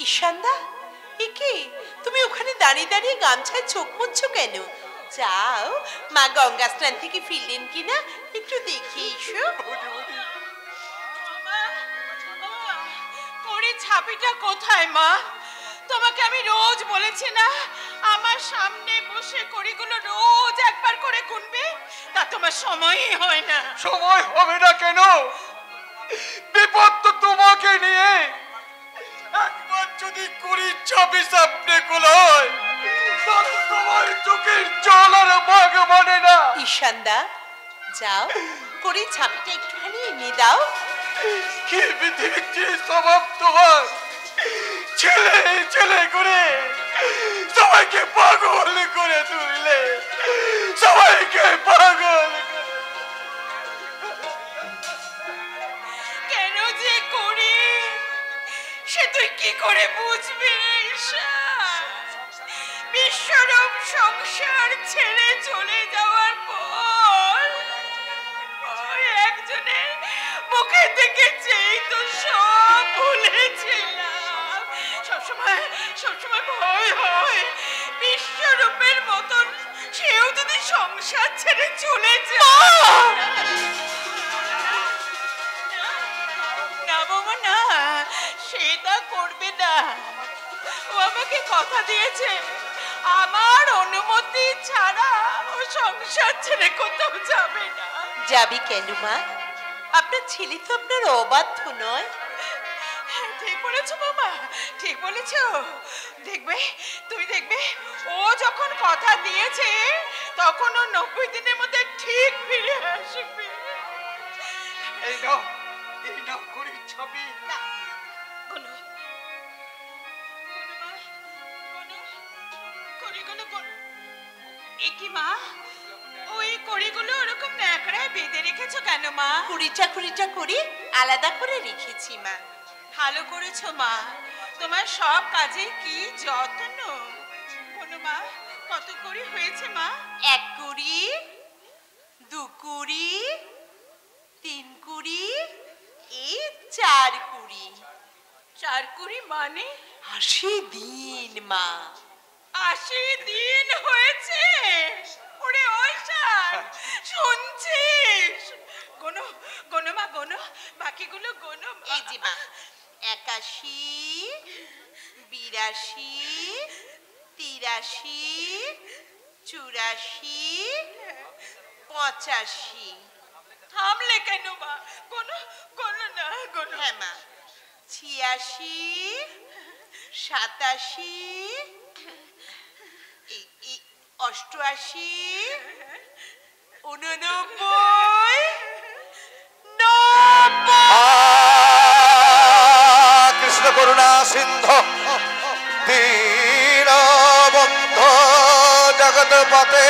ঈশানদা, এ কি তুমি ওখানে দাঁড়িয়ে দাঁড়িয়ে গামছায় চোখ মুছছো কেন? যাও, মা গঙ্গা স্নান থেকে ফিরলেন কিনা একটু দেখে এসো। ছাপিটা কোথায় মা? তোমাকে আমি রোজ বলেছি না আমার সামনে বসে কড়িগুলো রোজ একবার করে গুনবে? তা তোমার সময়ই হয় না। সময় হবে না কেন? বিপদ তো তোমাকে নিয়ে। একবার যদি করি চাবি সামনে কোলায়, তোমার চোখের জল আর ভাগ মানে না। ঈশানদা, যাও, করে ছাপিটা একটুখানি এনে দাও। কি পৃথিবীর স্বভাব তোমার! ছেলে ছেলে করে সবাইকে পাগল করে তুললে, সবাইকে পাগল। কেন যে করি সে তুই কি করে বুঝবি? বিশ্বরূপ সংসার ছেড়ে চলে যাওয়ার পর ওই একজনের মুখে থেকে চেয়ে তো সব ভুলেছিলাম। সবসময় ভয় হয় বিশ্বরূপের মতন সেও যদি সংসার ছেড়ে চলে যায়। না বাবা না, সেটা করবে না। ও আমাকে কথা দিয়েছে আমার অনুমতি ছাড়া ও সংসার ছেড়ে কোথাও যাবে না। যাবি কেন মা? আপনার ছেলে তো আপনার অবাধ্য নয়। ঠিক বলেছো বাবা, ঠিক বলেছো। দেখবে, তুমি দেখবে ও যখন কথা দিয়েছে তখন ও 90 দিনের মধ্যে ঠিক ফিরে আসবে। এই নাও করি ছাবি। না, কি মা, ওই কড়িগুলো ওরকম ন্যাকড়ায় বেঁধে রেখেছো কেন মা? কুড়িটা করে আলাদা করে রেখেছি মা। ভালো করেছো মা, তোমার সব কাজে কি যত্ন। বলো মা, কত কড়ি হয়েছে মা? 1 কুড়ি, 2 কুড়ি, 3 কুড়ি, এই 4 কুড়ি। 4 কুড়ি মানে 80 দিন মা। 80 দিন হয়েছে? ওরে ওইশান, শুনছিস? গোনো গোনো মা, গোনো, বাকিগুলো গোনো। এই যে মা, 81, 82, 83, 84, 85। থামলে কেন মা? গোনো গোনো না, গোনো। হ্যাঁ মা, 86, 87, 88, 89, 90। কৃষ্ণ করুণা সিন্ধু দীনবন্ধু জগৎপতে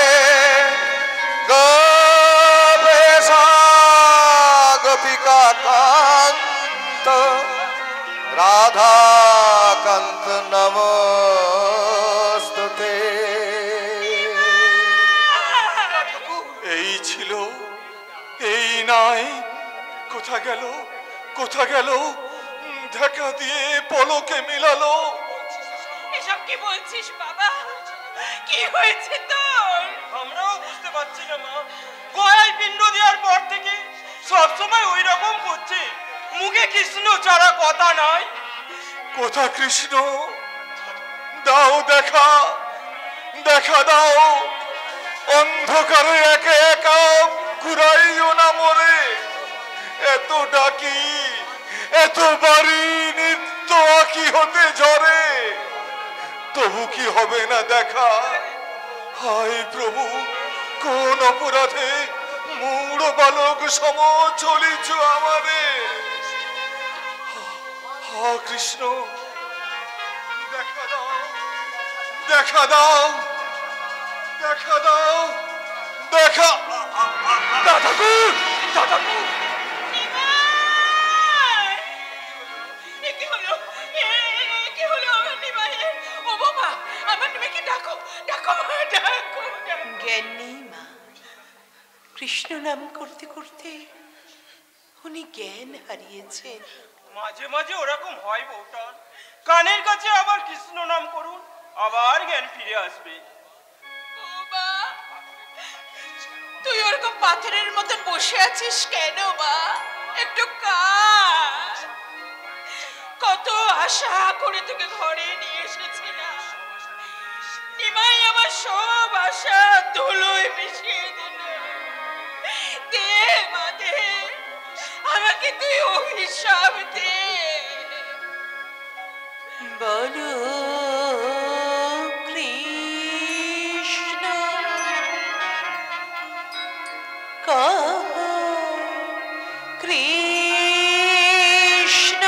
গোপেশা গোপিকা কান্ত রাধাকান্ত নমস্তুতে। এই ছিল, এই নাই, কোথা গেল দেখা দিয়ে পলকে মিলালো। এসব কি বলছিস বাবা? কি হয়েছে তোর? আমরাও বুঝতে পারছি না মা। গয়ায় পিণ্ড দেওয়ার পর থেকে সবসময় ওই রকম করছে, মুখে কৃষ্ণ ছাড়া কথা নাই। কোথা কৃষ্ণ? দাও দেখা, দেখা দাও। অন্ধকারে একে একা ঘুরাইও না মরে। এত ডাকি, এত বাড়ি নিত্য আঁকি হতে ঝরে, তবু কি হবে না দেখা? হায় প্রভু, কোন অপরাধে মূঢ় বালক সম চলিছ আমারে? হা কৃষ্ণ, দেখা দাও, দেখা দাও, দেখা দাও, দেখা। দাদাকুর, দাদাকুর। কি হলো? কি হলো আমার নিমাইয়ের? ও বাবা, আমার নিমাইকে ডাকো, ডাকো মা, ডাকো। জ্ঞান নেই মা। কৃষ্ণ নাম করতে করতে উনি জ্ঞান হারিয়েছেন। মাঝে মাঝে ওরকম হয় বউটার। কানের কাছে আবার কৃষ্ণ নাম করুন, আবার জ্ঞান ফিরে আসবে। মা, তুই ওরকম পাথরের মতন বসে আছিস কেন মা? একটু কাজ। কত আশা করে তোকে ঘরে নিয়ে এসেছিলাম, নিমাই আমার সব আশা ধুলোয় মিশিয়ে দিল। দে মা দে, আমাকে তুই অভিশাপ দে। বলো কৃষ্ণ, কহ কৃষ্ণ,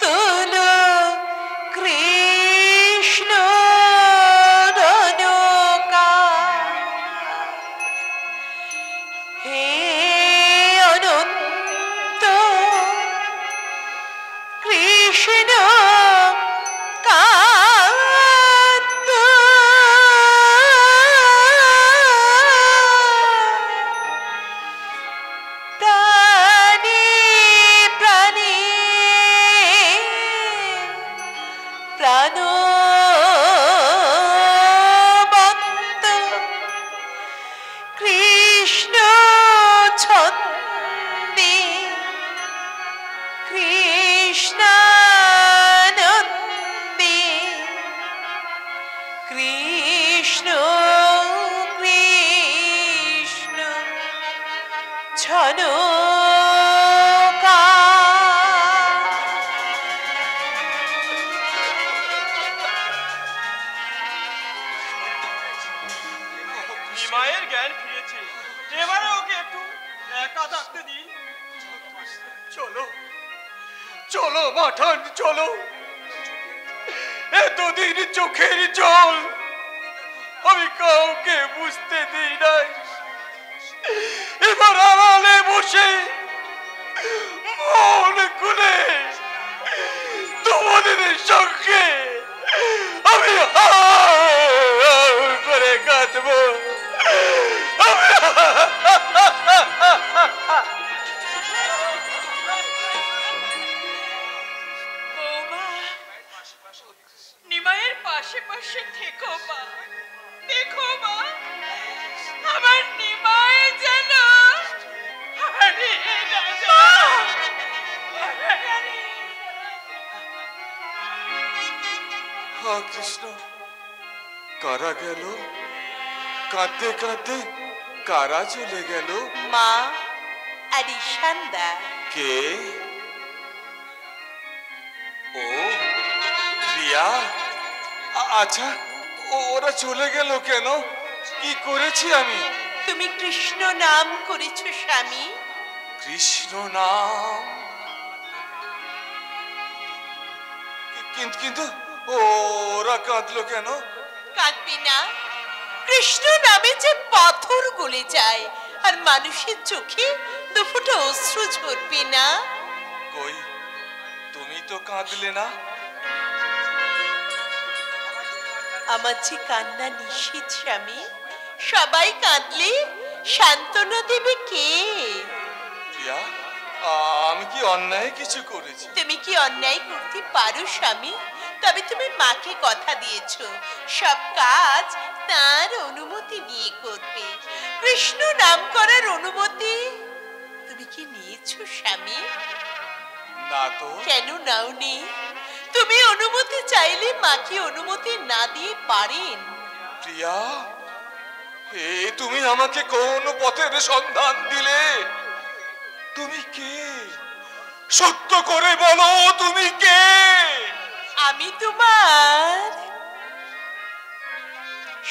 তোলো কৃষ্ণ ধনুকা। হে অনন্ত কৃষ্ণ কান্ত, প্রাণী প্রাণী প্রাণবন্ত কৃষ্ণ ছন্দে কৃষ্ণানন্দে, কৃষ্ণ কৃষ্ণ ঝনকা। নিমাইয়ের জ্ঞান ফিরেছে, এবারে ওকে একটু একা থাকতে দিই। চলো চলো মাঠান, চলো। এতদিন চোখের জল আমি কাউকে বুঝতে দিই নাই, এবার আড়ালে বসে মন খুলে তোমাদের সঙ্গে আমি করে কাঁদবো। বৌমা, নিমাইয়ের পাশে পাশে থেকো মা, দেখো মা, আমার নিমাই যেন হারিয়ে না যায়। হা কৃষ্ণ, কারা গেল? কাঁদতে কাঁদতে কারা চলে গেল? মা আর ঈশানদা। কে? ও প্রিয়া, আচ্ছা ওরা চলে গেল কেন? কি করেছি আমি? তুমি কৃষ্ণ নাম করেছ স্বামী। কৃষ্ণ নাম? কিন্তু ওরা কাঁদলো কেন? কাঁদবে না? কৃষ্ণ নামে যে পাথর গলে যায় আর মানুষের চোখে দুফোঁটা অশ্রু ঝরবে না? কই, তুমি তো কাঁদলে না। আমার যে কান্না নিষেধ স্বামী, সবাই কাঁদলে সান্ত্বনা দেবে কে? প্রিয়া, আমি কি অন্যায় কিছু করেছি? তুমি কি অন্যায় করতে পারো স্বামী? তবে তুমি মাকে কথা দিয়েছো সব কাজ তার অনুমতি নিয়ে করবে। কৃষ্ণ নাম করার অনুমতি তুমি কি নিয়েছো স্বামী? না তো। কেন নাওনি? তুমি অনুমতি চাইলে মা কি অনুমতি না দিয়ে পারেন? প্রিয়া, হে তুমি আমাকে কোন পথের সন্ধান দিলে? তুমি কে? সত্য করে বলো, তুমি কে? আমি তোমার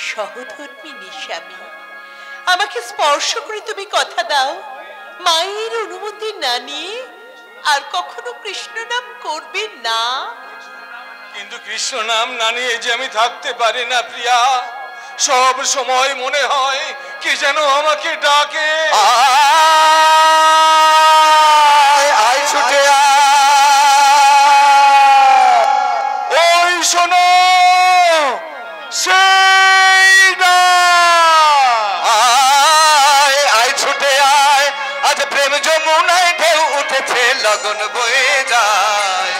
সহধর্মিণী স্বামী। আমাকে স্পর্শ করে তুমি কথা দাও, মায়ের অনুমতি না নিয়ে আর কখনো কৃষ্ণ নাম করবে না। কিন্তু কৃষ্ণ নাম না নিয়ে যে আমি থাকতে পারি না প্রিয়া। সব সময় মনে হয় কে যেন আমাকে ডাকে। আয় ছুটে ওই শোনো, সেই না। আয় ছুটে আয়, আজ প্রেম যমুনায় ঢেউ উঠেছে, লগন বয়ে যায়।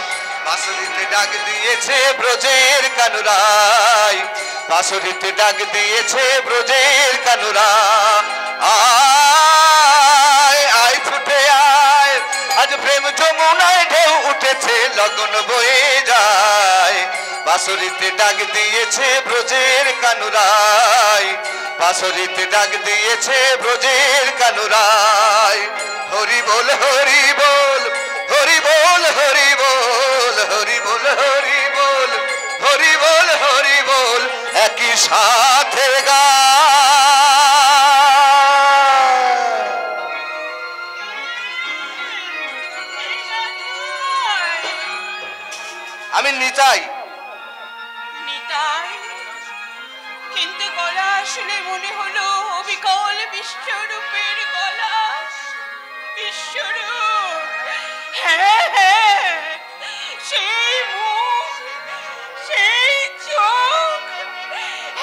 ডাক দিয়েছে ব্রজের কানুরাই, বাঁশরীতে ডাক দিয়েছে ব্রজের কানুরা। আয় আয় ছুটে আয়, আজ প্রেম যমুনায় ঢেউ উঠেছে, লগন বয়ে যায়। বাঁশরীতে ডাক দিয়েছে ব্রজের কানুরাই, বাঁশরীতে ডাক দিয়েছে ব্রজের কানুরাই। হরি বল হরি বল, হরি বল হরি বল, হরি বল হরি বল, হরি বল হরি বল, একই সাথে গা। আমি নিতাই। নিতাই, কিন্তু গলা শুনে মনে হলো অবিকল বিশ্বরূপের গলা। বিশ্বরূপ, হ্যাঁ হ্যাঁ, সেই মুখ, সেই চোখ,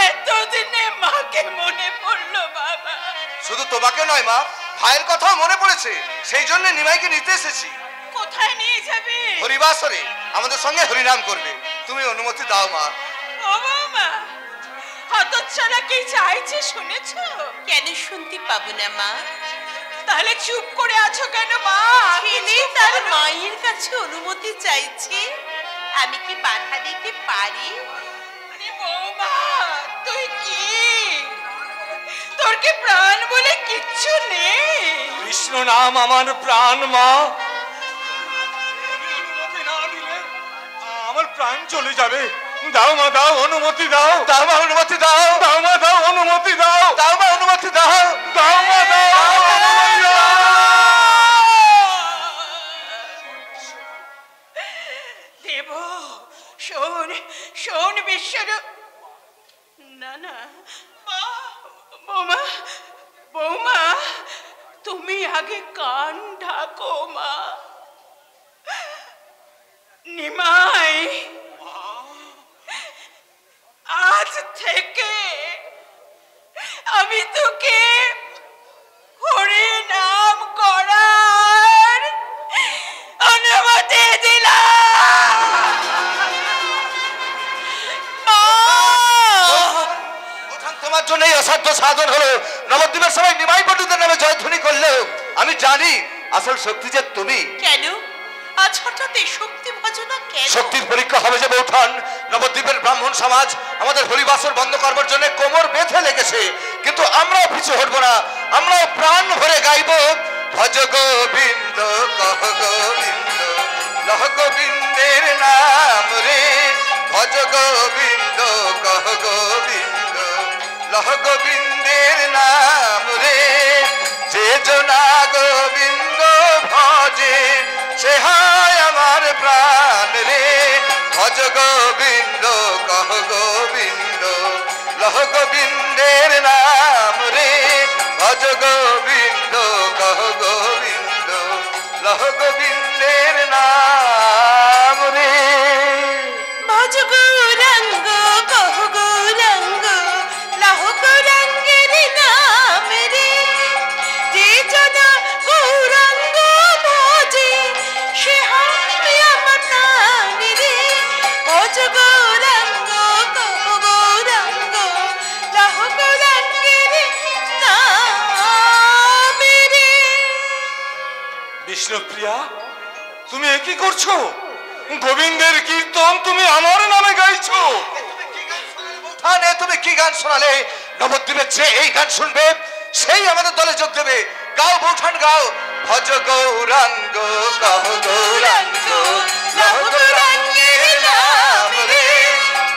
এতদিনে মাকে মনে পড়লো বাবা। শুধু তোমাকে নয় মা, ভাইয়ের কথাও মনে পড়েছে, সেই জন্য নিমাইকে নিতে এসেছি। কোথায় নিয়ে যাবে? হরিবাসরে আমাদের সঙ্গে হরিনাম করবে, তুমি অনুমতি দাও মা। ও বৌমা, হতচ্ছাড়া কি চাইছে শুনেছো? কেন শুনতে পাবো না মা? তাহলে চুপ করে আছো কেন মা? ছেলে তার মায়ের কাছে অনুমতি চাইছে, আমি কি বাধা দিতে পারি? আরে বৌমা, তুই কি, তোর কি প্রাণ বলে কিচ্ছু নেই? কৃষ্ণ নাম আমার প্রাণ মা, আমার প্রাণ চলে যাবে। দাও মা দাও, অনুমতি দাও। দাও মা অনুমতি দাও। দাও মা দাও, অনুমতি দাও। দাও মা অনুমতি দাও। দাও মা দাও, অনুমতি দাও। দেব, শোন শোন বিশ্বরূপ। না না মা, বৌমা, বৌমা, তুমি আগে কান ঢাকো মা। নিমাই, আজ থেকে আমি তোকে হরি নাম করার অনুমতি দিলাম। তোমার জন্য এই অসাধ্য সাধন হলো। নবদ্বীপের সবাই নিমাই পণ্ডিতের নামে জয়ধ্বনি করলেও আমি জানি আসল শক্তি যে তুমি। কেন আজ হঠাৎ এই শক্তি ভজনা কেন? শক্তির পরীক্ষা হবে যে বৌঠান। নবদ্বীপের ব্রাহ্মণ সমাজ আমাদের হরিবাসর বন্ধ করবার জন্য কোমর বেঁধে লেগেছে, কিন্তু আমরাও পিছু হটবো না। আমরাও প্রাণ ভরে গাইব, ভজ গোবিন্দ কহ গোবিন্দ, লহ গোবিন্দের নাম রে। ভজ গোবিন্দ কহ গোবিন্দ, লহ গোবিন্দের নাম রে। যে জনা গোবিন্দ ভজে, সে হয় আমার প্রাণ রে। ভজ গোবিন্দ কহ গোবিন্দ, লহ গোবিন্দের নাম রে। ভজ গোবিন্দ কহ গোবিন্দ, লহ গোবিন্দের নাম রে। ভজ গৌরাঙ্গ কহ গৌরাঙ্গ, লহ গৌরাঙ্গের নাম রে। যে জনা গৌরাঙ্গ ভজে, সে হয় আমার প্রাণ রে। ভজ গৌরাঙ্গ কহ গৌরাঙ্গ, লহ গৌরাঙ্গের নাম রে। বিষ্ণুপ্রিয়া, তুমি এ কি করছো? গোবিন্দের কীর্তন তুমি আমার নামে গাইছো। থানে তুমি কি গান শোনালে? নবদ্বীপের যে এই গান শুনবে সেই আমাদের দলে যোগ দেবে। গাও বৌঠান গাও, ভজ গৌরাঙ্গ কহ গৌরাঙ্গ, লহ গৌরাঙ্গের নাম রে।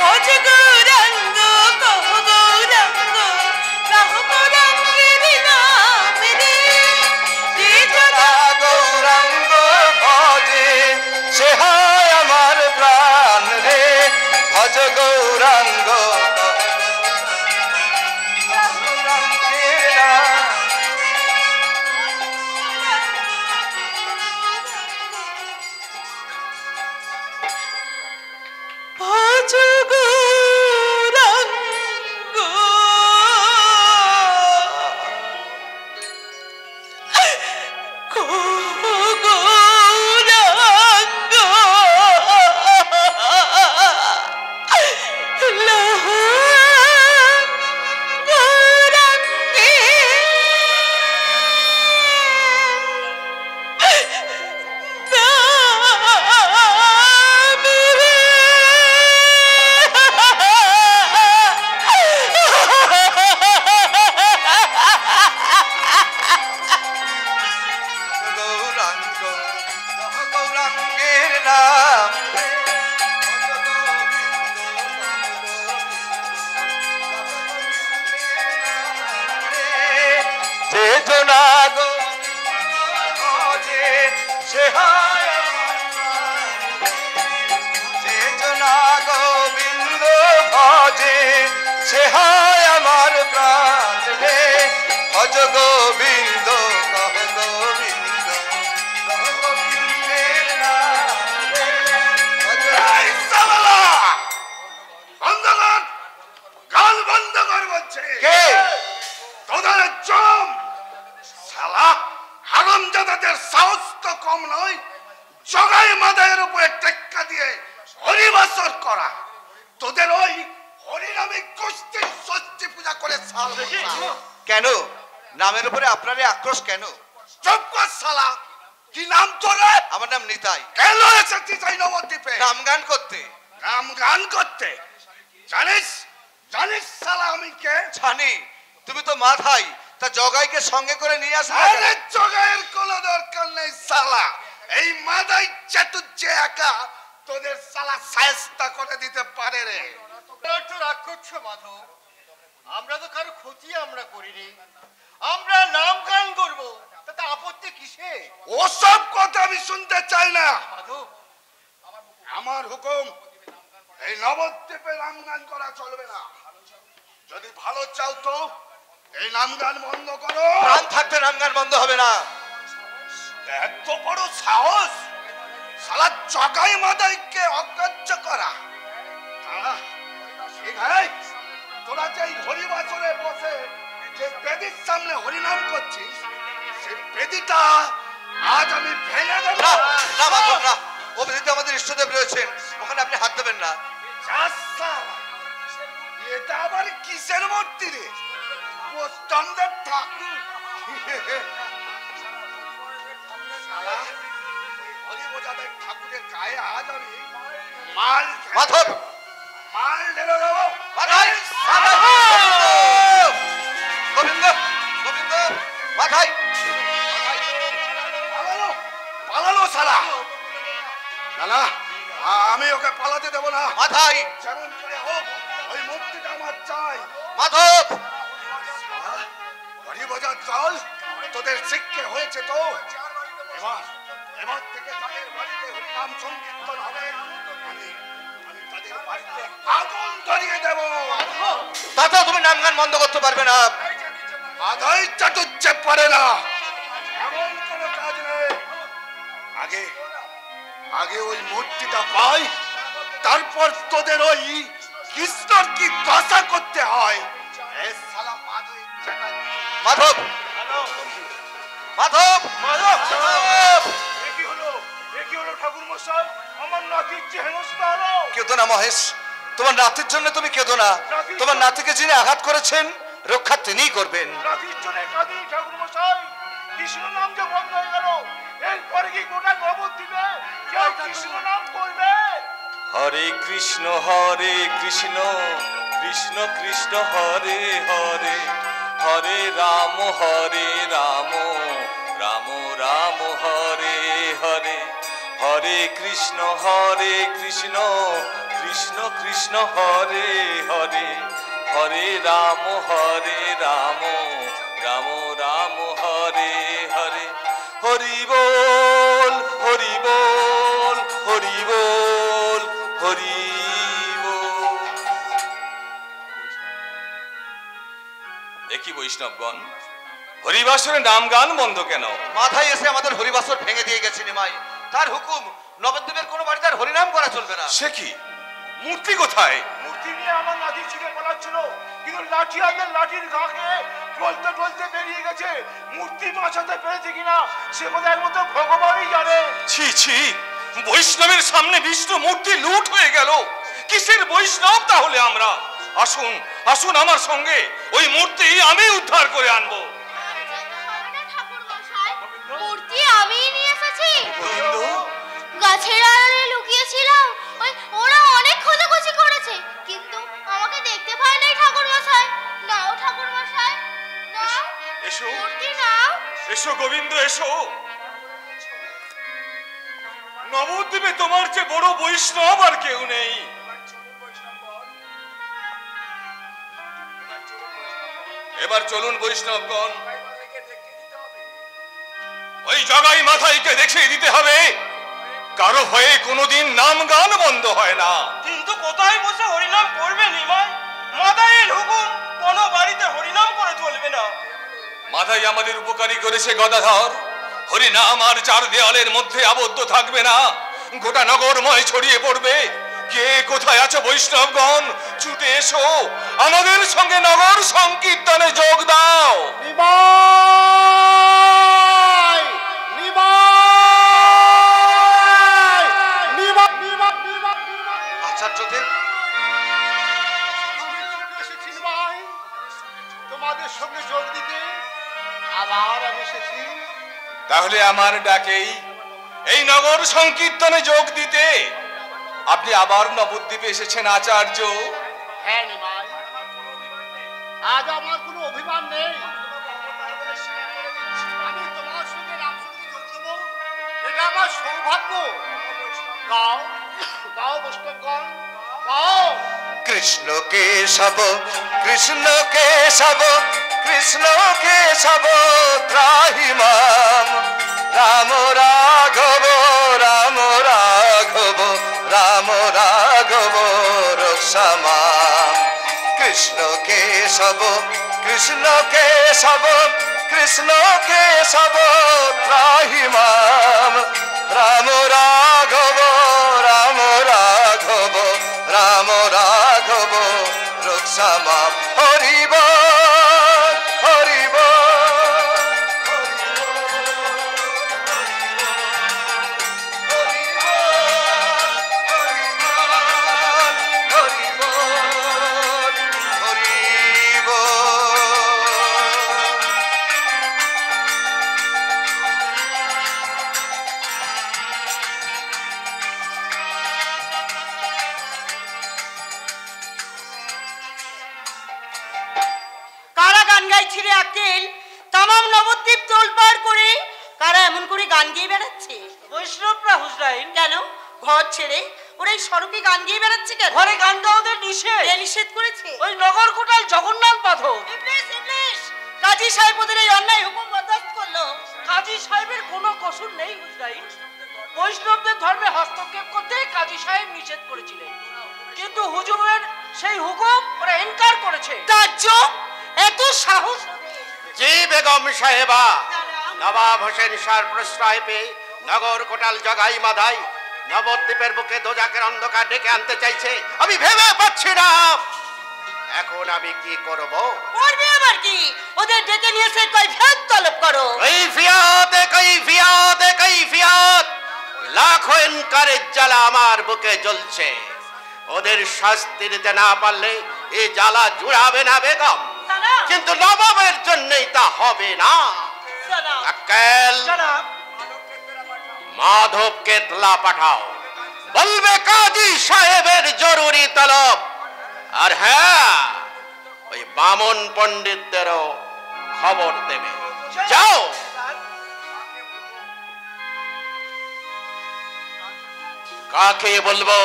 ভজ গৌরাঙ্গ কহ গৌরাঙ্গ, লহ গৌরাঙ্গের নাম রে। যে জনা গৌরাঙ্গ ভজে, সে হয় আমার প্রাণ রে। ভজ গৌরাঙ্গ গৌরাঙ্গের নাম। ভজ গৌরাঙ্গ কহ গৌরাঙ্গ, কেন নামের উপরে আপনার এই আক্রোশ কেন? চুপ কর শালা, কি নাম তোর? আমার নাম নিতাই। কেন এসেছিস এই নবদ্বীপে? নাম গান করতে। নাম গান করতে? জানিস জানিস শালা আমি কে? জানি, তুমি তো মাথাই, তা জগাইকে সঙ্গে করে নিয়ে আসলে আরে কেন? জগাইয়ের কোনো দরকার নেই শালা, এই মাদাই চাতুর্যে একা তোদের শালা সায়স্তা করে দিতে পারে রে। একটু রাগ করছো মাধব? আমরা তো কারো ক্ষতি আমরা করিনি, আমরা নাম গান করবো, তাতে আপত্তি কিসে? ওসব কথা আমি শুনতে চাই না। মাধব, আমার হুকুম, এই নবদ্বীপে নাম গান করা চলবে না। যদি ভালো চাও তো এই নাম গান বন্ধ করো। প্রাণ থাকতে নাম গান বন্ধ হবে না। এত বড় সাহস শালা জগাই মাদাইকে অগ্রাহ্য করা। দাঁড়া, ঠিক আছে, তোরা যে এই হরিবাসরে বসে যে বেদির সামনে হরিনাম করছিস, সেই বেদিটা আজ আমি ভেঙে দেব। না না মাধব না, ও বেদিতে আমাদের ইষ্টদেব রয়েছেন, ওখানে আপনি হাত দেবেন না। এটা আবার কিসের মূর্তি রে? প্রচন্ডের ঠাকুর। শালা, ওই হরিবোঝাদের ঠাকুরের গায়ে আজ আমি মাল মাধব! মাল ঢেলে দেবো। মাথায়! মাথায়! গোবিন্দ! গোবিন্দ! মাথায়! পালালো পালালো শালা। না না, আমি ওকে পালাতে দেবো না। মাথায়! যেমন করে হোক ওই মূর্তিটা আমার চাই। মাধব! হরিবোঝার চল, তোদের শিক্ষে হয়েছে তো। এবার এবার থেকে তাদের বাড়িতে হরিনাম সংকীর্তন হবে, আমি তাদের বাড়িতে আগুন ধরিয়ে দেব। তাতেও তুমি নাম গান বন্ধ করতে পারবে না। মাথাই চাটুচ্ছে পারে না, এমন কোনো কাজ নেই। আগে আগে ওই মূর্তিটা পাই, তারপর তোদের ওই কৃষ্ণর কি দশা করতে হয়। এ শালা মাধবী চ্যাটার্জি। মাধব! মাধব! মাধব! কি হলো? কি হলো ঠাকুর মশাই? আমার নাতির যে হেনস্থা হলো। কেঁদো না মহেশ, তোমার নাতির জন্য তুমি কেঁদো না। তোমার নাতিকে যিনি আঘাত করেছেন রক্ষা তিনিই করবেন। নাতির জন্য কাঁদি ঠাকুর মশাই। কৃষ্ণ নাম যে বন্ধ হয়ে গেল, এরপরে কি গোটা নবদ্বীপে কেউ কৃষ্ণ নাম করবে? হরে কৃষ্ণ কৃষ্ণ কৃষ্ণ হরে হরে, হরে রাম রাম রাম হরে হরে, হরে কৃষ্ণ কৃষ্ণ কৃষ্ণ হরে হরে, হরে রাম রাম রাম হরে হরে। হরি বল হরি বল হরি বল হরি বল। দেখি বৈষ্ণবগণ, হরিবাসরে নাম গান বন্ধ কেন? মাথায় এসে আমাদের হরিবাসর ভেঙে দিয়ে গেছে নিমাই। তার হুকুম, নবদ্বীপের কোনো বাড়িতে আর হরিনাম করা চলবে না। সে কি? মূর্তি কোথায়? মূর্তি নিয়ে আমার নাতি ছিঁড়ে পালাচ্ছিল, কিন্তু লাঠি হাতে লাঠির গা খেয়ে টলতে টলতে বেরিয়ে গেছে। মূর্তি বাঁচাতে পেরেছে কিনা সে কথা একমাত্র ভগবানই জানে। ছি ছি, বৈষ্ণবের সামনে বিষ্ণু মূর্তি লুট হয়ে গেল। কিসের বৈষ্ণব তাহলে আমরা? আসুন আসুন আমার সঙ্গে, ওই মূর্তি আমি উদ্ধার করে আনবো। মূর্তি আমিই নিয়ে এসেছি। গোবিন্দ, গাছের আড়ালে লুকিয়েছিলাম, ওরা অনেক খোঁজাখুঁজি করেছে, কিন্তু আমাকে দেখতে পায় নাই ঠাকুর মশাই। নাও ঠাকুর মশাই, নাও এসো মূর্তি নাও। এসো গোবিন্দ এসো। নবদ্বীপে তোমার চেয়ে বড় বৈষ্ণব আর কেউ নেই। এবার চলুন বৈষ্ণবগণ, ওই জগাই মাথাইকে দেখিয়ে দিতে হবে কারো ভয়ে কোনোদিন নাম গান বন্ধ হয় না। কিন্তু কোথায় বসে হরিনাম করবে নিমাই? মাদাইয়ের হুকুম, কোনো বাড়িতে হরিনাম করে চলবে না। মাথায় আমাদের উপকারী করেছে গদাধর, হরিনাম আর চার দেওয়ালের মধ্যে আবদ্ধ থাকবে না, গোটা নগরময় ছড়িয়ে পড়বে। কে কোথায় আছো বৈষ্ণবগণ, ছুটে এসো, আমাদের সঙ্গে নগর সংকীর্তনে যোগ দাও। আচার্যদেব, তোমাদের সঙ্গে যোগ দিতে তাহলে আমার ডাকেই এই নগর সংকীর্তনে যোগ দিতে আপনি আবার নবদ্বীপে এসেছেন আচার্য? হ্যাঁ নিমাই, আজ আমার কোনো অভিমান নেই। আমি তোমার সঙ্গে রামসঙ্গে যোগ দেবো, এটা আমার সৌভাগ্য। গাও গাও বৈষ্ণবগণ, গাও। কৃষ্ণ কেশব কৃষ্ণ কেশব কৃষ্ণ কেশব ত্রাহি মাম, রাম রাঘব রাম রাঘব রাম রাঘব রক্ষা মাম। কৃষ্ণ কেশব কৃষ্ণ কেশব কৃষ্ণ কেশব ত্রাহি মাম, রাম রাঘব রাম রাঘব রাম রাঘব রক্ষা মাম। হরি বল হরি বল হরি বল হরি বল হরি বল। কারা গান গাইছে রে আকেল? তামাম নবদ্বীপ তোলপাড় করে কারা এমন করে গান গেয়ে বেড়াচ্ছে? বৈষ্ণবরা হুজরাইন। কেন ঘর ছেড়ে ওরা এই সড়কে গান গেয়ে বেড়াচ্ছে কেন? ঘরে গান গাওয়াদের নিষেধ। কে নিষেধ করেছে? ওই নগর কোটাল জগন্নাথ মাধব। ইবলিশ ইবলিশ, কাজী সাহেব ওদের এই অন্যায় হুকুম বরদাস্ত করলো। কাজী সাহেবের কোনো কসুর নেই হুজরাইন। বৈষ্ণবদের ধর্মে হস্তক্ষেপ করতে কাজী সাহেব নিষেধ করেছিলেন, কিন্তু হুজুরের সেই হুকুম ওরা ইনকার করেছে। তাজ্জব, এত সাহস! জি বেগম সাহেবা, নবাব হোসেন শাহর প্রশ্রয় পেয়ে নগর কোটাল জগাই মাধাই নবদ্বীপের বুকে দোজাকের অন্ধকার ডেকে আনতে চাইছে। আমি ভেবে পাচ্ছি না এখন আমি কি করব। করবে আবার কি? ওদের ডেকে নিয়ে এসে কৈফিয়ত তলব করো। কৈফিয়ত কৈফিয়ত কৈফিয়ত, লাখো ইনকারের জ্বালা আমার বুকে জ্বলছে। ওদের শাস্তি দিতে না পারলে এই জ্বালা জুড়াবে না বেগম, সালাম কিন্তু নবাবের জন্যই তা হবে না। সালাম। আক্কেল, জনাব, মাধবকে তোলা পাঠাও, বলবে কাজী সাহেবের জরুরি তলব। আর হ্যাঁ, ওই বামন পণ্ডিতদেরও খবর দেবে। যাও। কাকে বলবো?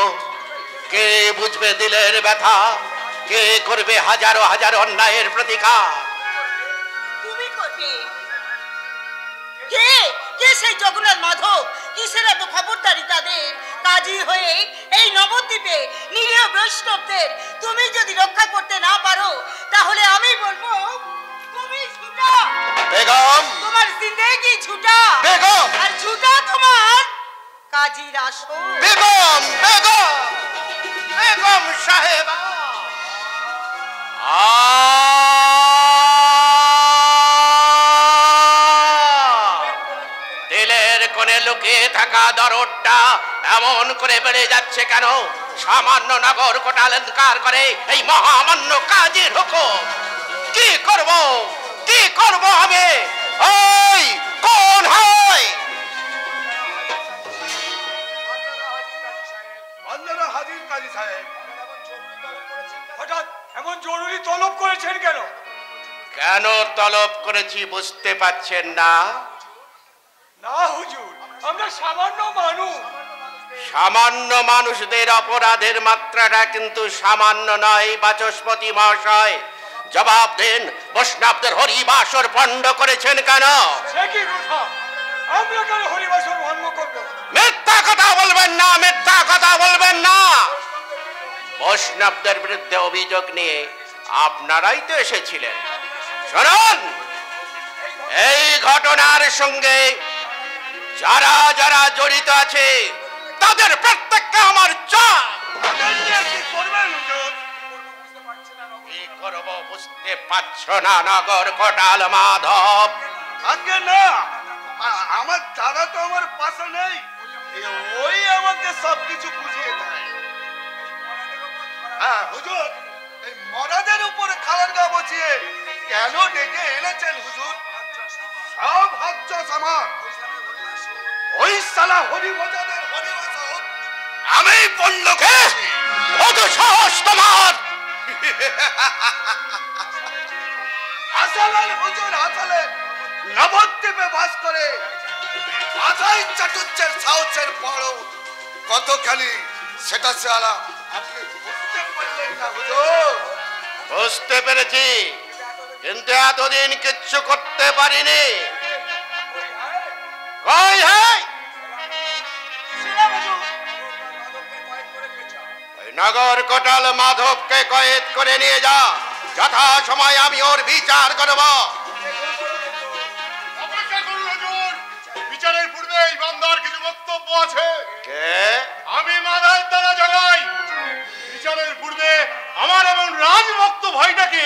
কে বুঝবে দিলের ব্যথা? কে করবে হাজারো হাজারো অন্যায়ের প্রতিকার? তুমি করবে। কে কে সেই জগন্নাথ মাধব? কিসের এত খবরদারি তাদের? কাজী হয়ে এই নবদ্বীপে নিরীহ বৈষ্ণবদের তুমি যদি রক্ষা করতে না পারো, তাহলে আমি বলবো তুমি ঝুটা। বেগম, তোমার জিন্দেগি ঝুটা। বেগম, আর ঝুটা তোমার কাজীর আসল। বেগম, বেগম, বেগম সাহেবা। দিলের কোণে লুকিয়ে থাকা দরদটা এমন করে বেড়ে যাচ্ছে কেন? সামান্য নগর কোটাল ইনকার করে এই মহামান্য কাজীর হুকুম। কি করব, কি করব আমি? ওই কোন হয়? আপনারা হাজির কাজী সাহেব। হঠাৎ এমন জরুরি তলব করেছেন কেন? কেন তলব করেছি বুঝতে পাচ্ছেন না? না হুজুর, আমরা সামান্য মানুষ। সামান্য মানুষদের অপরাধের মাত্রাটা কিন্তু সামান্য নয় বাচস্পতি মহাশয়। জবাব দেন, বৈষ্ণবদের হরিবাসর ভণ্ড করেছেন কেন? সে কি কথা? আমরা কেন হরিবাসর ভঙ্গ করব? মিথ্যা কথা বলবেন না, মিথ্যা কথা বলবেন না। বৈষ্ণবদের বিরুদ্ধে অভিযোগ নিয়ে আপনারাই তো এসেছিলেন। শুনুন, এই ঘটনার সঙ্গে যারা যারা জড়িত আছে তাদের প্রত্যেককে আমার চাই। কি করবেন হুজুর? কি করব বুঝতে পারছ না নগর কোটাল মাধব? আগে না, আমার দাদা তো আমার পাশে নেই, ওই আমাকে সবকিছু বুঝিয়ে দেয়। হ্যাঁ হুজুর, এই মরাদের উপরে খাওয়ার গা বসিয়ে কেন ডেকে এনেছেন হুজুর? সব হচ্ছস আমার। ওই সালা হরিভজনের হরিবাসন আমি বললোকে কত সাহস তোমার! হাসালাল হুজুর হাসালেন নবদ্বীপে বাস করে মাথায় চাটুর্যের সাহসের বড় কতখানি সেটা সালা আপনি বুঝতে পারলেন না হুজুর? বুঝতে পেরেছি, কিন্তু এতদিন কিচ্ছু করতে পারিনি। কই হ্যাঁ নগর কোটাল মাধবকে কয়েদ করে নিয়ে যা, যথা সময় আমি ওর বিচার করব। অপেক্ষা করুন হুজুর, বিচারের পূর্বে ইমানদার কিছু বক্তব্য আছে। কে? আমি মাদার দ্বারা জানাই, বিচারের পূর্বে আমার এমন রাজভক্ত ভাইটাকে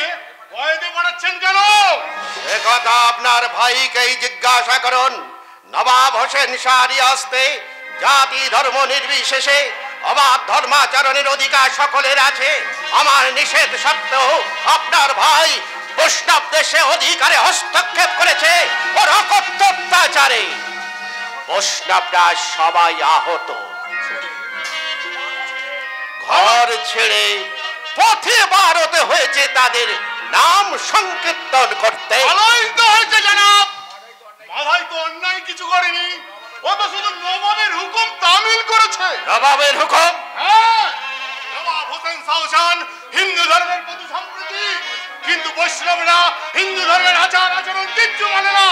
কয়েদে পাঠাচ্ছেন কেন? এ কথা আপনার ভাইকেই জিজ্ঞাসা করুন। নবাব হোসেন শাহরি আসতে জাতি ধর্ম নির্বিশেষে অবাধ ধর্মাচরণের অধিকার সকলের আছে। আমার নিষেধ সত্ত্বেও আপনার ভাই বৈষ্ণব দেশে অধিকারে হস্তক্ষেপ করেছে ওর অকথ্য অত্যাচারে। বৈষ্ণবরা সবাই আহত, ঘর ছেড়ে পথে বার হতে হয়েছে তাদের নাম সংকীর্তন করতে। ভালোই তো হয়েছে জনাব, মাথায় তো অন্যায় কিছু করেনি, ও তো শুধু নবাবের হুকুম তামিল করেছে। নবাবের হুকুম? হ্যাঁ, নবাব হোসেন শাহজাহান হিন্দু ধর্মের প্রতি সম্প্রীতি, কিন্তু বৈষ্ণবরা হিন্দু ধর্মের আচার আচরণ কিচ্ছু মানে না।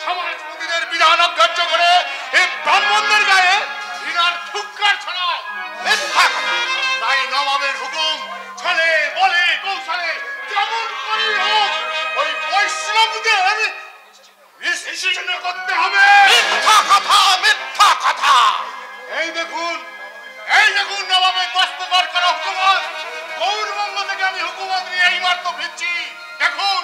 সমাজপতিদের বিধান অগ্রাহ্য করে এই ব্রাহ্মণদের গায়ে ঘৃণার ফুৎকার ছড়ায়। মিথ্যা কথা। তাই নবাবের হুকুম ছলে বলে কৌশলে যেমন করি হোক ওই বৈষ্ণবদের নিশ্চিহ্ন করতে হবে। মিথ্যা কথা, মিথ্যা কথা। এই দেখুন নবাবের দস্তখত করা হুকুমত। গৌরবঙ্গ থেকে আমি হুকুমত নিয়ে এইবার তো ফিরছি। দেখুন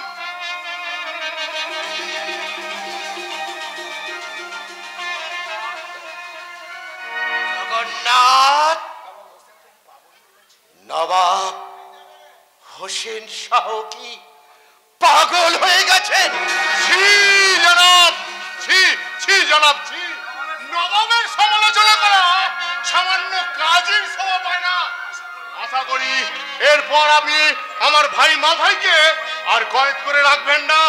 জগন্নাথ, নবাব হোসেন শাহ কি পাগল হয়ে গেছেন? ছি জনাব, ছি ছি জনাব, ছি। নবাবের সমালোচনা করা সামান্য কাজের শোভা পায় না। আশা করি এরপর আপনি আমার ভাই মাথাইকে আর কয়েদ করে রাখবেন না।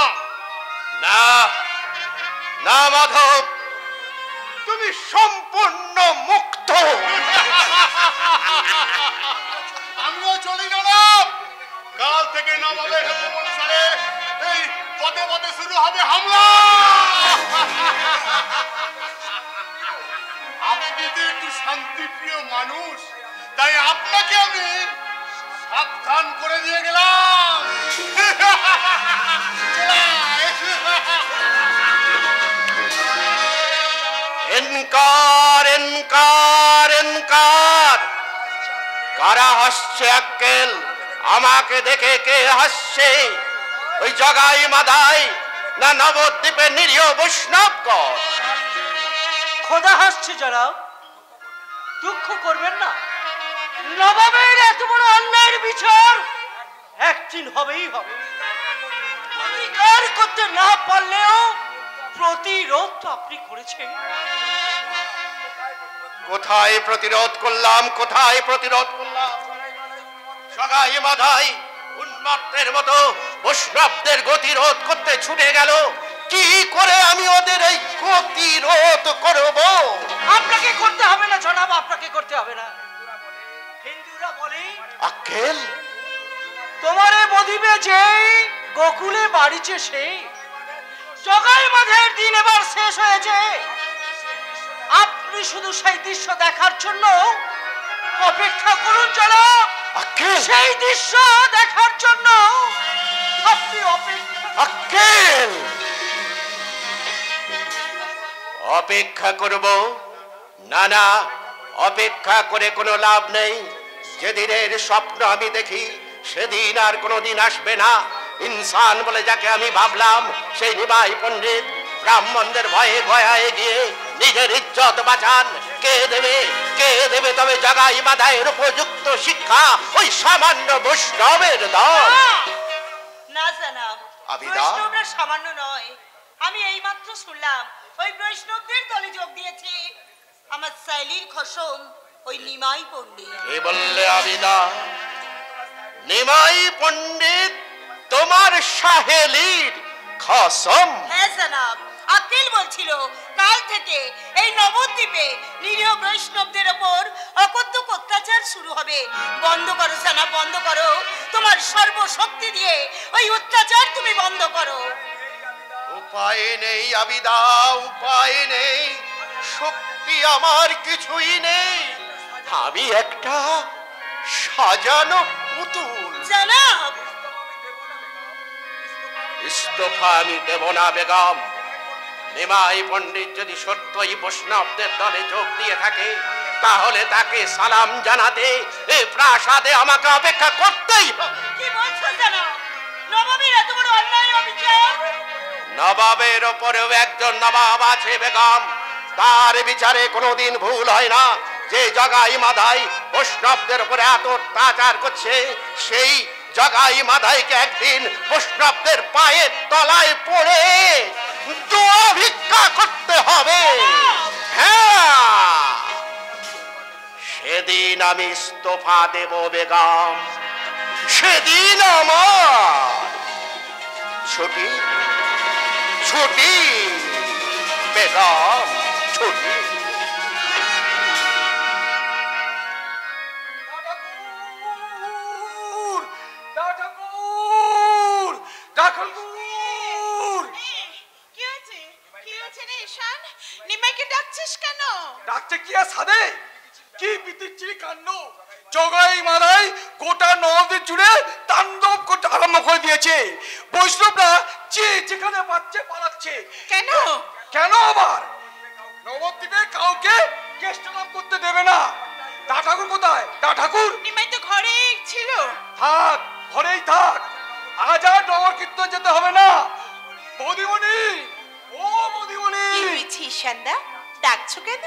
না না মাধব, তুমি সম্পূর্ণ মুক্ত। আমিও চলি জনাব। কাল থেকে নবাবের হুকুম অনুসারে এই পদে পদে শুরু হবে হামলা। আপনি তো একটু শান্তিপ্রিয় মানুষ, তাই আপনাকে আমি সাবধান করে দিয়ে গেলাম। এনকার এনকার এনকার। কারা হাসছে আক্কেল? আমাকে দেখে কে হাসছে? ওই জগাই মাদাই না নবদ্বীপের নিরীহ বৈষ্ণবগণ? খোদা হাসছে জনাব, দুঃখ করবেন না। নবাবের এত বড় অন্যায়ের বিচার একদিন হবেই হবে। প্রতিকার করতে না পারলেও প্রতিরোধ তো আপনি করেছেন। কোথায় প্রতিরোধ করলাম, কোথায় প্রতিরোধ করলাম? জগাই মাদাই উন্মাদের মতো বৈষ্ণবদের গতিরোধ করতে ছুটে গেল। কি করে আমি ওদের এই গতিরোধ করব? আপনাকে করতে হবে না জনাব, আপনাকে করতে হবে না। হিন্দুরা বলে আক্কেল, তোমারে বদিবে যেই গোকুলে বাড়িছে সেই। জগাই মাঝের দিন এবার শেষ হয়েছে। আপনি শুধু সেই দৃশ্য দেখার জন্য অপেক্ষা করুন জনাব। আক্কেল, সেই দৃশ্য দেখার জন্য আপনি অপেক্ষা। আক্কেল, অপেক্ষা করব? না না, অপেক্ষা করে কোনো লাভ নেই। যেদিনের স্বপ্ন আমি দেখি সেদিন আর কোনোদিন আসবে না। ইনসান বলে যাকে আমি ভাবলাম, সেই নিমাই পণ্ডিত ব্রাহ্মণদের ভয়ে ভয়ে গিয়ে নিজের ইজ্জত বাঁচান। কে দেবে, কে দেবে তবে জগাই মাদাইয়ের উপযুক্ত শিক্ষা ওই সামান্য বৈষ্ণবের দল? না জানাব, আবিদা? বৈষ্ণবরা সামান্য নয়। আমি এইমাত্র শুনলাম ওই বৈষ্ণবদের দলে যোগ দিয়েছে আমার সাইলির খসম ওই নিমাই পণ্ডিত। কে বললে আবিদা? নিমাই পণ্ডিত তোমার সাহেলির খসম? হ্যাঁ জানাব, আকিল বলছিল কাল থেকে এই নবদ্বীপে নিরীহ বৈষ্ণবদের ওপর অকথ্য অত্যাচার শুরু হবে। বন্ধ করো জানাব, বন্ধ করো, তোমার সর্বশক্তি দিয়ে ওই অত্যাচার তুমি বন্ধ করো। উপায় নেই আবিদা, উপায় নেই, শক্তি আমার কিছুই নেই, আমি একটা সাজানো পুতুল। জানাব, ইস্তফা আমি দেব না বেগম। নিমাই পণ্ডিত যদি সত্যই বৈষ্ণবদের দলে যোগ দিয়ে থাকে তাহলে তাকে সালাম জানাতে এই প্রাসাদে আমাকে অপেক্ষা করতেই হবে। কি বলছো জানাব? নবমীর এত বড় অন্যায় অবিচার? নবাবের ওপরেও একজন নবাব আছে বেগম, তার বিচারে কোনোদিন ভুল হয় না। যে জগাই মাধাই বৈষ্ণবদের উপরে এত অত্যাচার করছে সেই জগাই মাধাইকে একদিন বৈষ্ণবদের পায়ের তলায় পড়ে দোয়া ভিক্ষা করতে হবে। হ্যাঁ, সেদিন আমি ইস্তফা দেব বেগম, সেদিন আমার ছুটি ছুটি বেগম, ছুটি। কি হয়েছে? কি হয়েছে রে ঈশান? নিমাইকে ডাকছিস কেন? ডাকছে কি আর সাদে? কি বিতিচ্ছিরি কাণ্ড! জগাই মারাই গোটা নদী জুড়ে তাণ্ডব করতে আরম্ভ করে দিয়েছে। বৈষ্ণবরা যে যেখানে পাচ্ছে পালাচ্ছে। কেন? কেন আবার? নবদ্বীপে কাউকে কেষ্টনাম করতে দেবে না। দা ঠাকুর কোথায়? দা ঠাকুর নিমাই তো ঘরেই ছিল। থাক, ঘরেই থাক, আজ আর নগর কীর্তন যেতে হবে না। বৌদিমণি, ও বৌদিমণি, কি হয়েছে ঈশানদা? ডাকছো কেন?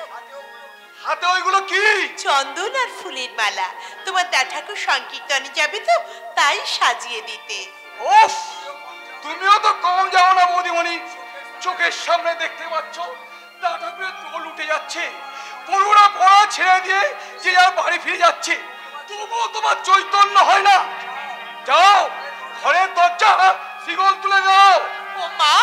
হাতে ওইগুলো কি? চন্দন আর ফুলের মালা। তোমার দা ঠাকুর সংকীর্তনে যাবে তো তাই সাজিয়ে দিতে। ওফ, তুমিও তো কম যাও না বৌদিমণি। চোখের সামনে দেখতে পাচ্ছ দা ঠাকুরের দোল উঠে যাচ্ছে, পুরোটা পড়া ছেড়ে দিয়ে যে যার বাড়ি ফিরে যাচ্ছে, তবুও তোমার চৈতন্য হয় না। যাও, ঘরের দরজা শিকল তুলে দাও। ও মা,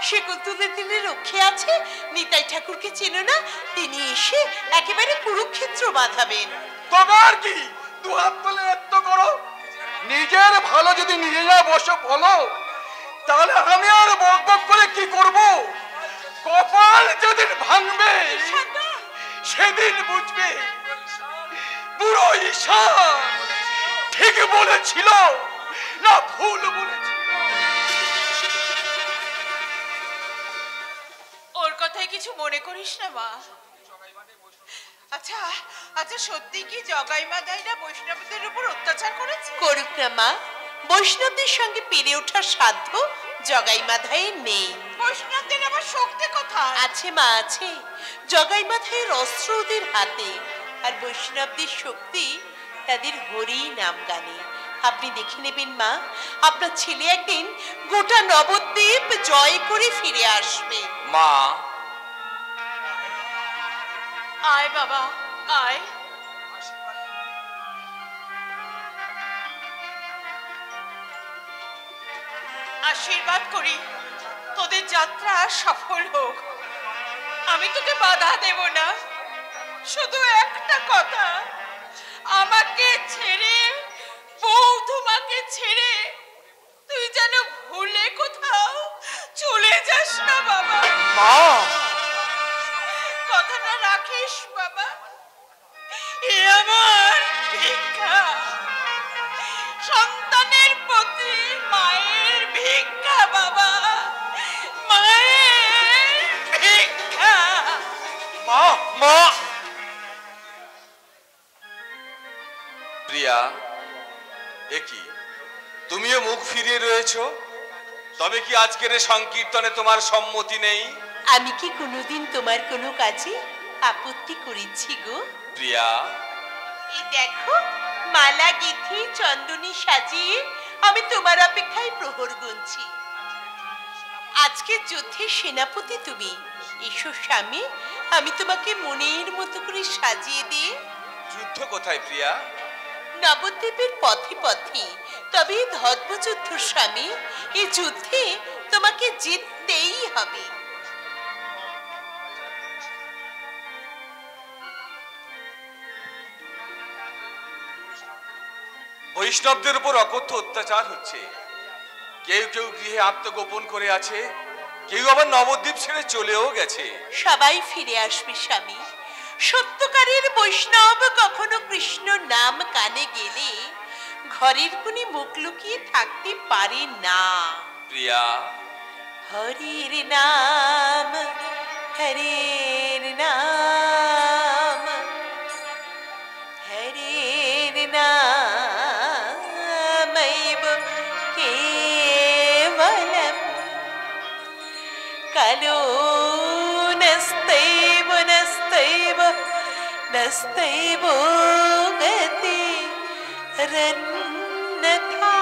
শিকল তুলে দিলে রক্ষে আছে? নিতাই ঠাকুরকে চেনো না? তিনি এসে একেবারে কুরুক্ষেত্র বাঁধাবেন। তবে আর কি, দু হাত তুলে নৃত্য করো। নিজের ভালো যদি নিজে না বসে বলো, তাহলে আমি আর বক বক করে কি করব? কপাল যেদিন ভাঙবে সেদিন বুঝবে বুড়ো ঈশান ঠিক বলেছিল না ভুল বলেছিল। ওর কথায় কিছু মনে করিস না মা। আচ্ছা আচ্ছা, সত্যি কি জগাই মাদাইরা বৈষ্ণবদের উপর অত্যাচার করেছে? করুক না মা, বৈষ্ণবদের সঙ্গে পেরে ওঠার সাধ্য জগাই মাধাইয়ের নেই। বৈষ্ণবদের আবার শক্তি কোথায়? আছে মা, আছে। জগাই মাধাইয়ের অস্ত্র ওদের হাতে, আর বৈষ্ণবদের শক্তি তাদের হরি নাম গানে। আপনি দেখে নেবেন মা, আপনার ছেলে একদিন গোটা নবদ্বীপ জয় করে ফিরে আসবে। মা, আয় বাবা আয়। আশীর্বাদ করি তোদের যাত্রা সফল হোক। আমি তোকে বাধা দেব না, শুধু একটা কথা, আমাকে ছেড়ে, বৌদ্ধমাকে ছেড়ে তুই যেন ভুলে কোথাও চলে যাস না বাবা। মা, কথাটা রাখিস বাবা। এ আমার ভিক্ষা, সন্তানের প্রতি মায়ের ভিক্ষা বাবা, মায়ের ভিক্ষা। মা, মা। প্রিয়া, একি তুমিও মুখ ফিরিয়ে রয়েছো? তবে কি আজকের এই সংকীর্তনে তোমার সম্মতি নেই? আমি কি কোনোদিন তোমার কোনো কাজে আপত্তি করেছি গো? প্রিয়া, এই দেখো, মালা গেঁথে চন্দনী সাজিয়ে আমি তোমার অপেক্ষায় প্রহর গুনছি। আজকের যুদ্ধের সেনাপতি তুমি, এসো স্বামী, আমি তোমাকে মনের মতো করে সাজিয়ে দিই। যুদ্ধ কোথায় প্রিয়া? নবদ্বীপের পথে পথে, তবে ধর্মযুদ্ধ স্বামী। এই যুদ্ধে তোমাকে জিততেই হবে। বৈষ্ণবদের উপর অকথ্য অত্যাচার হচ্ছে। কেউ কেউ গৃহে আত্মগোপন করে আছে, কেউ আবার নবদ্বীপ ছেড়ে চলেও গেছে। সবাই ফিরে আসবে স্বামী। সত্যকারের বৈষ্ণব কখনো কৃষ্ণ নাম কানে গেলে ঘরের কোণে মুখ লুকিয়ে থাকতে পারে না। প্রিয়া, হরির নাম, হরির নাম, হরির নামৈব কেবলম, কালো নস্তৈব নস্তৈব নস্তৈব গতি রন্নথা।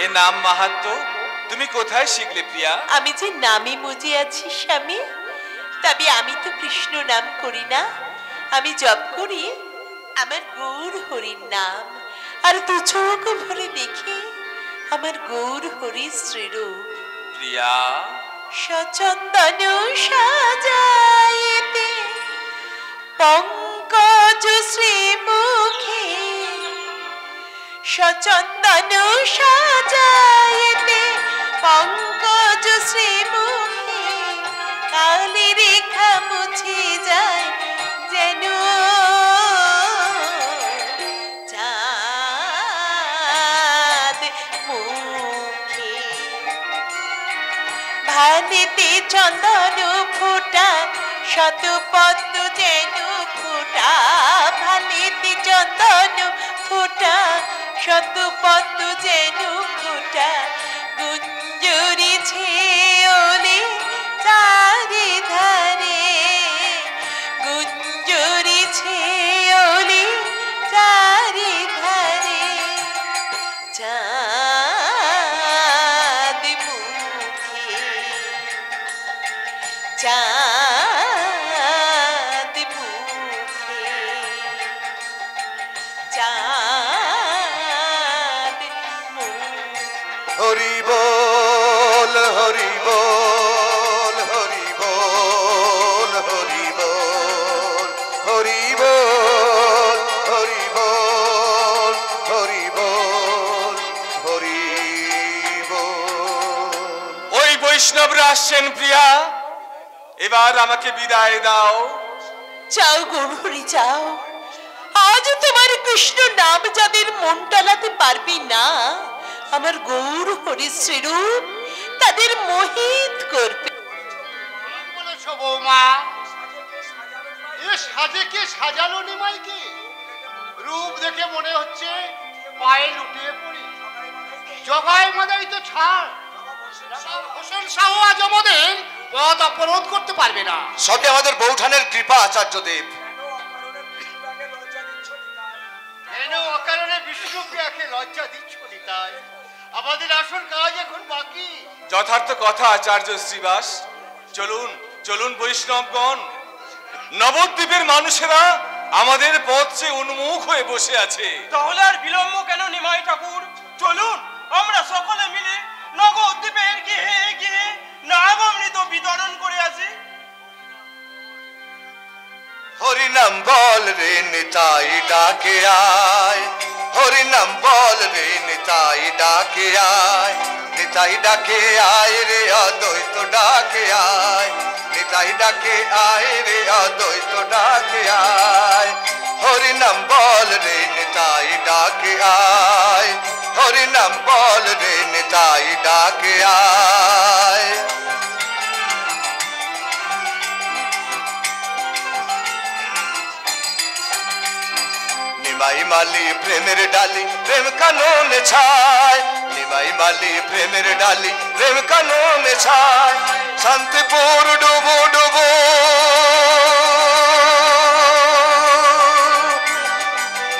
এ নাম মাহাত্ম্য তুমি কোথায় শিখলে প্রিয়া? আমি যে নামে মজে আছি স্বামী, তবে আমি তো কৃষ্ণ নাম করি না। আমি জপ করি আমার গৌর হরির নাম, আর দু চোখ ভরে দেখি আমার গৌর হরি শ্রীরূপ। প্রিয়া, সচন্দন সাজাইতে পঙ্কজ শ্রীমুখে, সচন্দন সাজাইতে পঙ্কজ শ্রীমুখে, কালি রেখা মুছে যায় যেন চাঁদ মুখে। ভানিতে চন্দন ফোটা শত পদ্ম যেন ফোটা, ভানিতে চন্দন ফোটা শত পদ্ম যেন ফোটা, গুঞ্জরিছে ওলে চারি ধারে, গুঞ্জরিছে ওলে চারি ধারে, চাঁদ মুখে, চাঁদ মুখে, চাঁদ মুখে। হরি বল হরি বল হরি বল হরি বল হরি বল হরি বল হরি বল হরি বল। ওই বৈষ্ণবরা আসছেন প্রিয়া, এবার আমাকে বিদায় দাও। যাও গৌরহরি যাও, আজ তোমার কৃষ্ণ নাম যাদের মন টালাতে পারবি না, আমার গৌর হরি শ্রীরূপ তাদের মোহিত করবে। বলেছো বৌমা, এ সাজে কে সাজালো নিমাইকে? রূপ দেখে মনে হচ্ছে পায়ে লুটিয়ে পড়ি। জগাই মাদাই তো ছাড়, হোসেন শাহ আজ আমাদের পথ অবরোধ করতে পারবে না। সবই আমাদের বৌঠানের কৃপা আচার্যদেব। কেন অকারণে বিষ্ণুকে একে লজ্জা দিচ্ছ নিতাই? আমাদের আসল কাজ এখন বাকি। যথার্থ কথা আচার্য শ্রীবাস। চলুন চলুন বৈষ্ণবগণ, নবদ্বীপের মানুষেরা আমাদের পথ চেয়ে উন্মুখ হয়ে বসে আছে। তাহলে আর বিলম্ব কেন নিমাই ঠাকুর? চলুন আমরা সকলে মিলে নবদ্বীপের গৃহে গিয়ে নাম অমৃত বিতরণ করে আসি। হরি নাম বল রে নিতাই ডাকে আয়, হরি নাম বল রে নিতাই ডাকে আয়, নিতাই ডাকে আয় রে অদ্বৈত ডাকে আয়, নিতাই ডাকে আয় রে অদ্বৈত ডাকে আয়। হরি নাম বল রে নিতাই ডাকে আয়, হরি নাম বল রে নিতাই ডাকে আয়। নিমাই মালি প্রেমের ডালি প্রেম কাননে ছায়, নিমাই মালি প্রেমের ডালি প্রেম কাননে ছায়, শান্তিপুর ডুবো ডুবো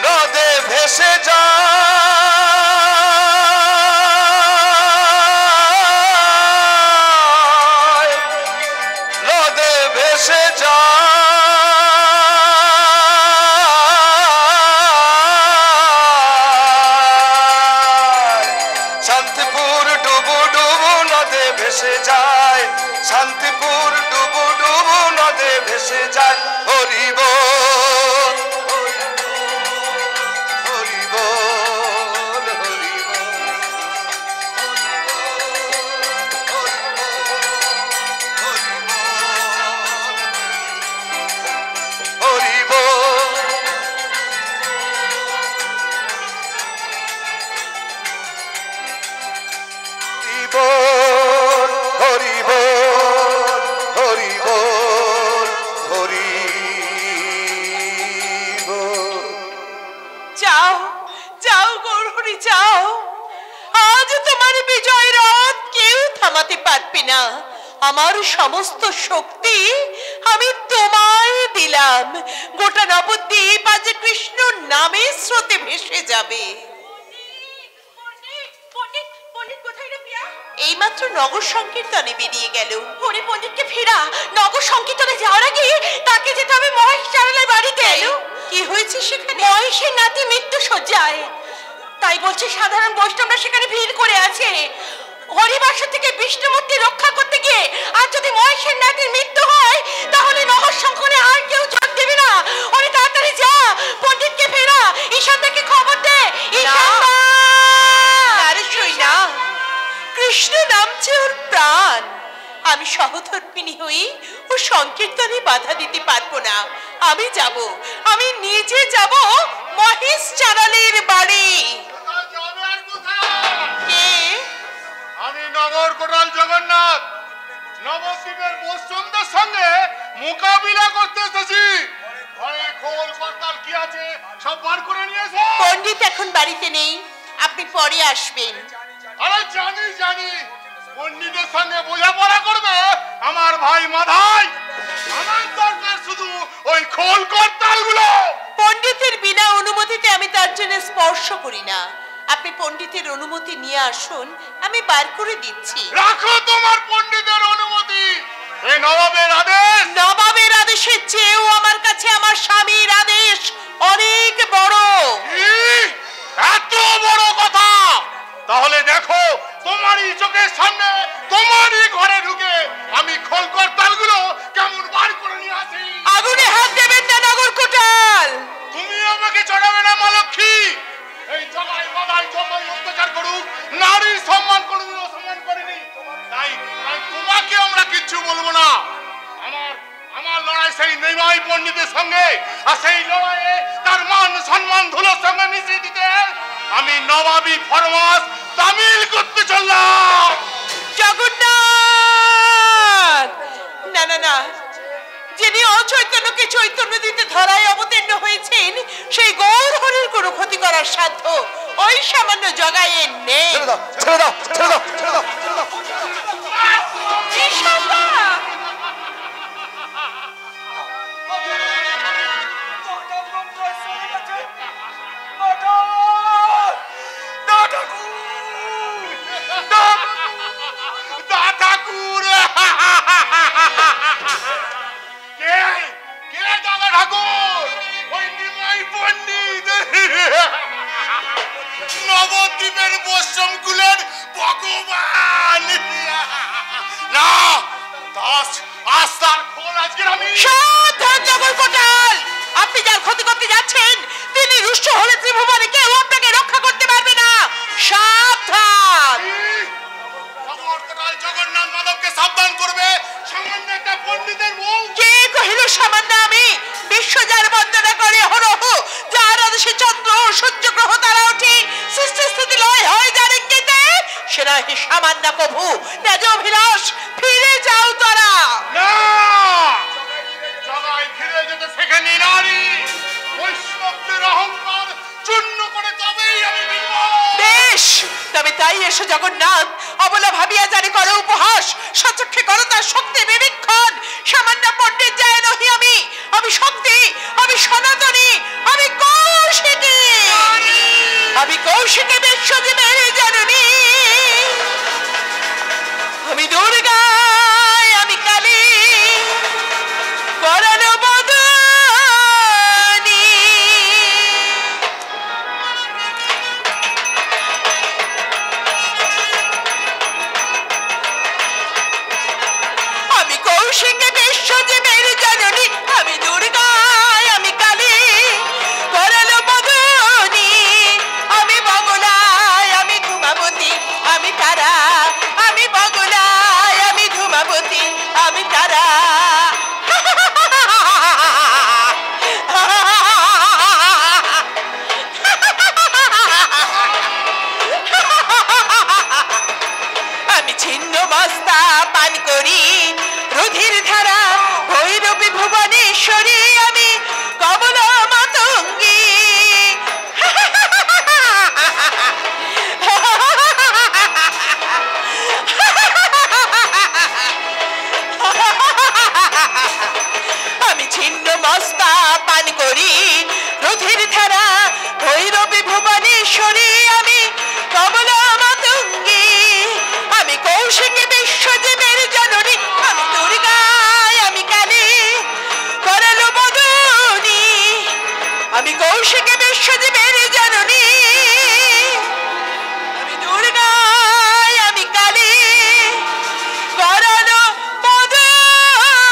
নদে ভেসে যায়। ভেসে যায়, শান্তিপুর ডুবু ডুবু নদে ভেসে যায়। হরি বল হরি বল হরি বল হরি বল। হরি বল হরি বল হরি বল। যাও যাও গৌরহরি যাও, আজ তোমার বিজয় রথ কেউ থামাতে পারবে না। আমার সমস্ত শক্তি আমি তোমায় দিলাম। গোটা নবদ্বীপ আজ কৃষ্ণ নামে স্রোতে ভেসে যাবে। এইমাত্র নগর সংকীর্তনে বেরিয়ে গেল। হরি পণ্ডিতকে ফেরা, নগর সংকীর্তনে যাওয়ার আগে তাকে যেতে হবে মহেশ চারুলের বাড়িতে। কি হয়েছে সেখানে? মহেশের নাতি মৃত্যু শয্যায়, তাই বলছে সাধারণ বৈষ্ণবরা সেখানে ভিড় করে আছে। হরিবাস থেকে বিষ্ণুমূর্তি রক্ষা করতে গিয়ে আর যদি মহেশের নাতির মৃত্যু হয় তাহলে নগর সংকটে আর কেউ যোগ দেবে না। ওরে তাড়াতাড়ি যা, পণ্ডিতকে ফেরা, ঈশানকে খবর দে। না, কৃষ্ণ নামছে ওর প্রাণ। আমি সহধর্মিণী হই ও সংকীর্তনে বাধা দিতে পারবো না। আমি যাব, আমি নিজে যাব মহেশ চারালের বাড়ি। কে? আমি নগর কোটাল জগন্নাথ নবদ্বীপের বৈষ্ণবদের সঙ্গে মোকাবিলা করতে এসেছি। ঘরে খোল করতাল কি আছে সব বার করে নিয়েছে। পণ্ডিত এখন বাড়িতে নেই, আপনি পরে আসবেন। আরে জানি জানি, পণ্ডিতের সঙ্গে বোঝাপড়া করবে আমার ভাই মাধাই। আমার দরকার শুধু ওই খোল করতালগুলো। পণ্ডিতের বিনা অনুমতিতে আমি তার জন্য স্পর্শ করি না। আপনি পণ্ডিতের অনুমতি নিয়ে আসুন, আমি বার করে দিচ্ছি। রাখো তোমার পণ্ডিতের অনুমতি, এই নবাবের আদেশ। নবাবের আদেশের চেয়েও আমার কাছে আমার স্বামীর আদেশ অনেক বড়। এত বড় কথা? তাহলে দেখো তোমারই চোখের সামনে তোমারই ঘরে ঢুকে আমি খোল করতালগুলো কেমন বার করে নিয়ে আসি। আগুনে হাত দেবেন না নগর কোটাল। তুমি আমাকে চড়াবে না মা লক্ষ্মী। এই জগাই বাদাই জমাই অত্যাচার করুক, নারীর সম্মান কোনোদিন অসম্মান করেনি, তাই তোমাকে আমরা কিচ্ছু বলবো না। আমার লড়াই সেই নিমাই পণ্ডিতের সঙ্গে, আর সেই লড়াইয়ে তার মান সম্মান ধুলোর সঙ্গে মিশিয়ে দিতে আমি নবাবী ফরমাস তামিল করতে চললাম। জগন্নাথ! না না না, যিনি অচৈতন্যকে চৈতন্য দিতে ধরায় অবতীর্ণ হয়েছেন সেই গৌরহরির কোনো ক্ষতি করার সাধ্য ওই সামান্য জগাইয়ের নেই। ছেড়ে দাও ছেড়ে দাও ছেড়ে দাও ছেড়ে দাও। নবদ্বীপের বৈষ্ণবকুলের ভগবান না, আস্তার খোল আজকের আমি। সাবধান নগর কোটাল! আপনি যার ক্ষতি করতে যাচ্ছেন তিনি রুষ্ট হলে ত্রিভুবনে কেউ আপনাকে রক্ষা করতে পারবে না। সাবধান! জগন্নাথ মাধবকে সাবধান করবে সামান্য একটা পণ্ডিতের বউ। কে কহিল সামান্য আমি? বিশ্ব যার বন্দনা করে হরহ, যার আদেশে চন্দ্র সূর্য গ্রহ তারা ওঠে, সৃষ্টি স্থিতি লয় হয় যার ইঙ্গিতে, সেরা হে সামান্য প্রভু তেজ অভিলাষ। ফিরে যাও তারা। না, জগাই ফিরে যেতে সেখানে নারী বৈষ্ণবদের অহংকার চূর্ণ করে তবেই আমি ফিরব। বেশ, তবে তাই এসো জগন্নাথ। অবলা ভাবিয়া জানি করো উপহাস, সচক্ষে করো তার শক্তি বিবেক্ষণ। সামান্য পণ্ডিত যায় নহি আমি, আমি শক্তি, আমি সনাতনী, আমি কৌশিকী, আমি কৌশিকী বিশ্বদেবের জননী, আমি দুর্গা, আমি কালী, করণ বদনী। পানিশ্বরী আমি কমলা মাতঙ্গী। আমি ছিন্ন মস্তা পান করি রথির ধারা ভৈরবী ভুবনেশ্বরী আমি কমলা মাতঙ্গী। আমি কৌশিকী বিশ্বদেবের জননী আমি দুর্গায় আমি কালী করালো বদনী। আমি কৌশিকী বিশ্বদেবের জননী আমি দুর্গায় আমি কালী করালো বদনী।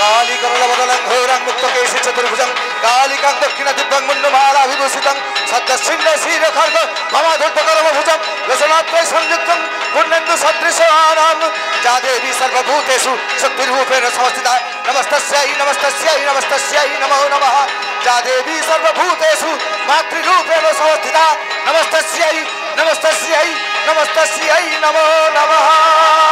কালী করলা বদলাং ঘোরাং মুক্ত কেশি চতুর্ভুজং কালিকাং দক্ষিণা দিব্যাং মুন্ডমালা বিভূষিতং সদ্যশৃঙ্গ শির খর্গ মমাধূর্ত করমভুজং রসনাত্রয় সংযুক্তং পুণ্যেন্দু সদৃশানাম যা দেবী সর্বভূতেষু শক্তিরূপেণ সংস্থিতা নমস্তস্যৈ নমস্তস্যৈ নমস্তস্যৈ নমো নমঃ। যা দেবী সর্বভূতেষু মাতৃরূপেণ সংস্থিতা নমস্তস্যৈ নমস্তস্যৈ নমস্তস্যৈ নমো নমঃ।